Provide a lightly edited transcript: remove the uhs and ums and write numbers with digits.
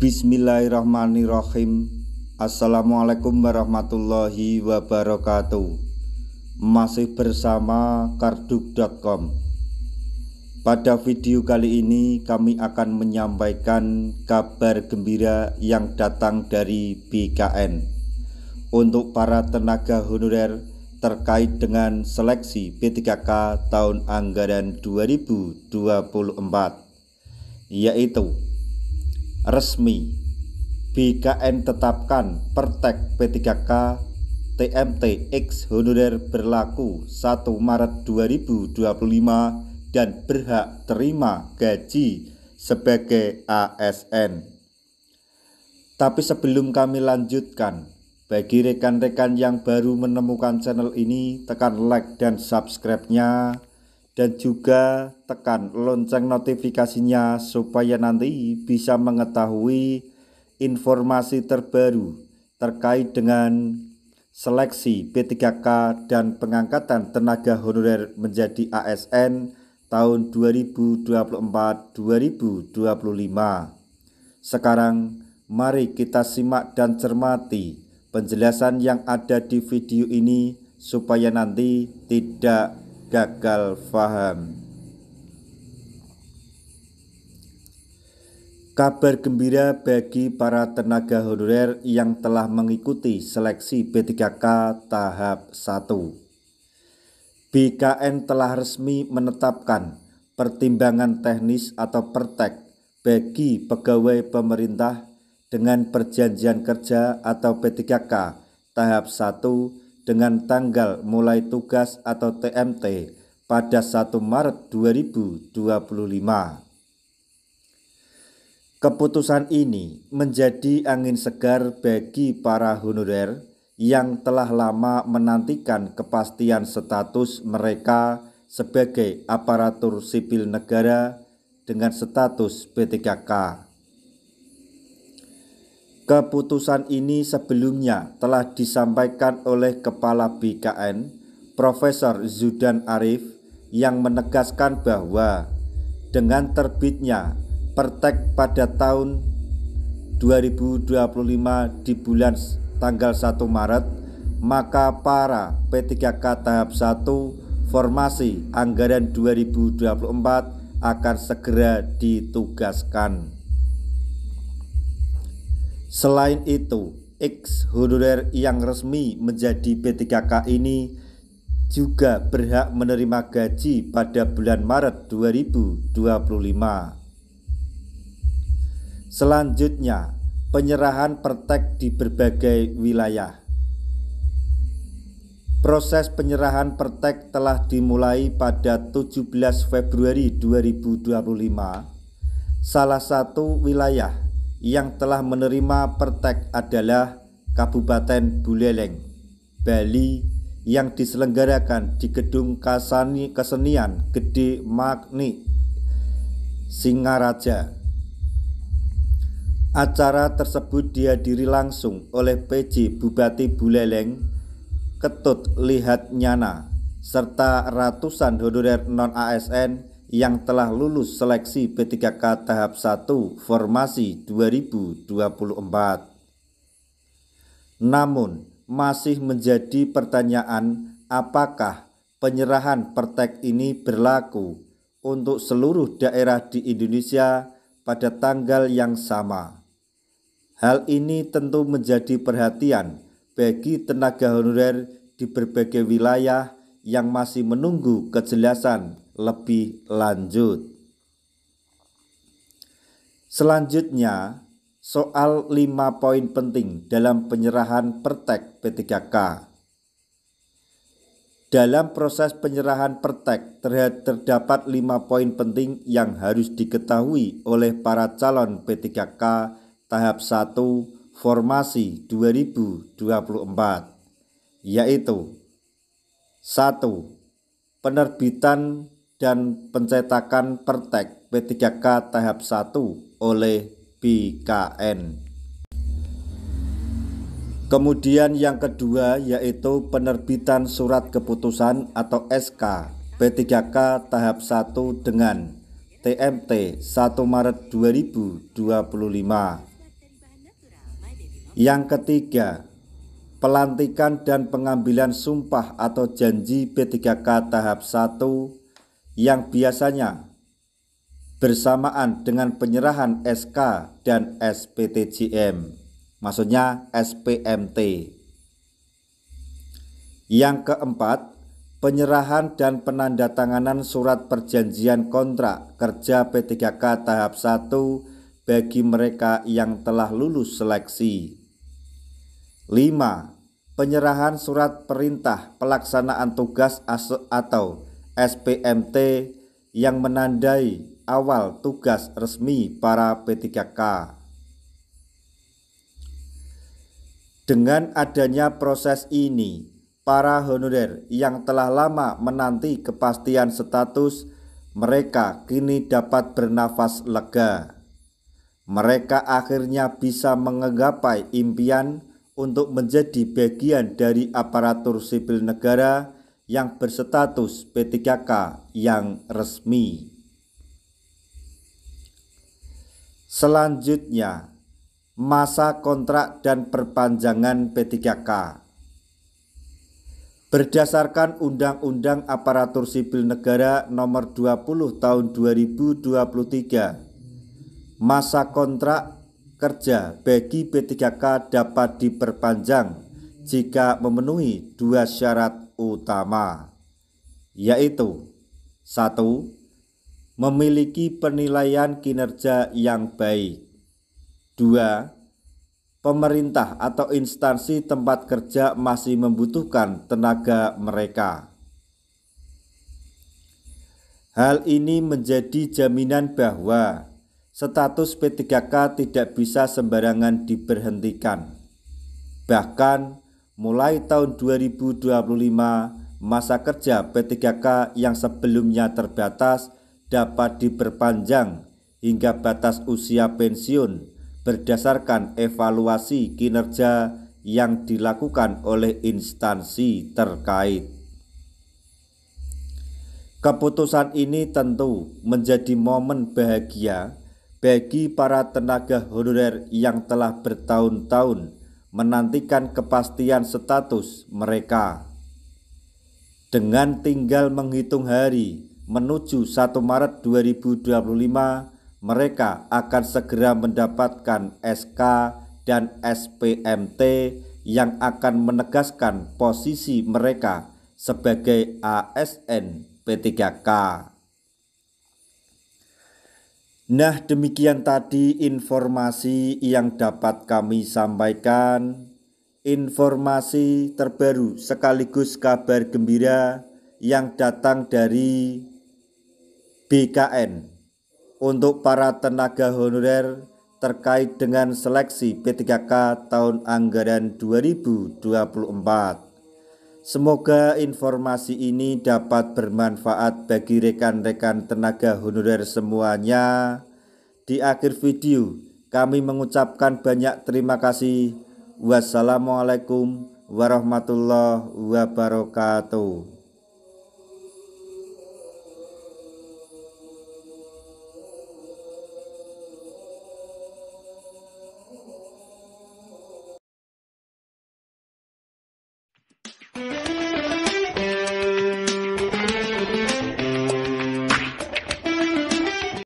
Bismillahirrahmanirrahim. Assalamualaikum warahmatullahi wabarakatuh. Masih bersama karduk.com. Pada video kali ini kami akan menyampaikan kabar gembira yang datang dari BKN untuk para tenaga honorer terkait dengan seleksi P3K tahun anggaran 2024, yaitu resmi BKN tetapkan Pertek P3K TMT X honorer berlaku 1 Maret 2025 dan berhak terima gaji sebagai ASN. Tapi sebelum kami lanjutkan, bagi rekan-rekan yang baru menemukan channel ini, tekan like dan subscribe-nya, dan juga tekan lonceng notifikasinya supaya nanti bisa mengetahui informasi terbaru terkait dengan seleksi P3K dan pengangkatan tenaga honorer menjadi ASN tahun 2024-2025. Sekarang mari kita simak dan cermati penjelasan yang ada di video ini supaya nanti tidak gagal paham. Kabar gembira bagi para tenaga honorer yang telah mengikuti seleksi P3K tahap 1. BKN telah resmi menetapkan pertimbangan teknis atau pertek bagi pegawai pemerintah dengan perjanjian kerja atau P3K tahap 1 dengan tanggal mulai tugas atau TMT pada 1 Maret 2025. Keputusan ini menjadi angin segar bagi para honorer yang telah lama menantikan kepastian status mereka sebagai aparatur sipil negara dengan status P3K. Keputusan ini sebelumnya telah disampaikan oleh Kepala BKN, Profesor Zudan Arif, yang menegaskan bahwa dengan terbitnya Pertek pada tahun 2025 di bulan tanggal 1 Maret, maka para P3K tahap 1 formasi anggaran 2024 akan segera ditugaskan. Selain itu, X honorer yang resmi menjadi P3K ini juga berhak menerima gaji pada bulan Maret 2025. Selanjutnya, penyerahan pertek di berbagai wilayah. Proses penyerahan pertek telah dimulai pada 17 Februari 2025. Salah satu wilayah yang telah menerima pertek adalah Kabupaten Buleleng, Bali, yang diselenggarakan di Gedung Kesenian Gede Magni, Singaraja. Acara tersebut dihadiri langsung oleh PJ Bupati Buleleng, Ketut Lihat Nyana, serta ratusan honorer non-ASN yang telah lulus seleksi P3K tahap 1 formasi 2024. Namun, masih menjadi pertanyaan apakah penyerahan pertek ini berlaku untuk seluruh daerah di Indonesia pada tanggal yang sama. Hal ini tentu menjadi perhatian bagi tenaga honorer di berbagai wilayah yang masih menunggu kejelasan lebih lanjut. Selanjutnya, soal 5 poin penting dalam penyerahan pertek P3K. Dalam proses penyerahan pertek terdapat 5 poin penting yang harus diketahui oleh para calon P3K tahap 1 formasi 2024, yaitu 1. Penerbitan dan pencetakan pertek P3K tahap 1 oleh BKN. Kemudian yang kedua yaitu penerbitan surat keputusan atau SK P3K tahap 1 dengan TMT 1 Maret 2025. Yang ketiga, pelantikan dan pengambilan sumpah atau janji P3K tahap 1 yang biasanya bersamaan dengan penyerahan SK dan SPTJM, maksudnya SPMT. Yang keempat, penyerahan dan penandatanganan surat perjanjian kontrak kerja P3K tahap 1 bagi mereka yang telah lulus seleksi. 5. Penyerahan surat perintah pelaksanaan tugas atau SPMT yang menandai awal tugas resmi para P3K. Dengan adanya proses ini, para honorer yang telah lama menanti kepastian status mereka kini dapat bernafas lega. Mereka akhirnya bisa menggapai impian untuk menjadi bagian dari aparatur sipil negara yang berstatus P3K yang resmi. Selanjutnya, masa kontrak dan perpanjangan P3K. Berdasarkan Undang-Undang Aparatur Sipil Negara Nomor 20 Tahun 2023, masa kontrak kerja bagi P3K dapat diperpanjang jika memenuhi 2 syarat utama, yaitu 1. Memiliki penilaian kinerja yang baik. 2. Pemerintah atau instansi tempat kerja masih membutuhkan tenaga mereka. Hal ini menjadi jaminan bahwa status P3K tidak bisa sembarangan diberhentikan. Bahkan mulai tahun 2025, masa kerja P3K yang sebelumnya terbatas dapat diperpanjang hingga batas usia pensiun berdasarkan evaluasi kinerja yang dilakukan oleh instansi terkait. Keputusan ini tentu menjadi momen bahagia bagi para tenaga honorer yang telah bertahun-tahun menantikan kepastian status mereka. Dengan tinggal menghitung hari menuju 1 Maret 2025, mereka akan segera mendapatkan SK dan SPMT yang akan menegaskan posisi mereka sebagai ASN P3K. Nah, demikian tadi informasi yang dapat kami sampaikan. Informasi terbaru sekaligus kabar gembira yang datang dari BKN untuk para tenaga honorer terkait dengan seleksi P3K tahun anggaran 2024. Semoga informasi ini dapat bermanfaat bagi rekan-rekan tenaga honorer semuanya. Di akhir video, kami mengucapkan banyak terima kasih. Wassalamualaikum warahmatullahi wabarakatuh.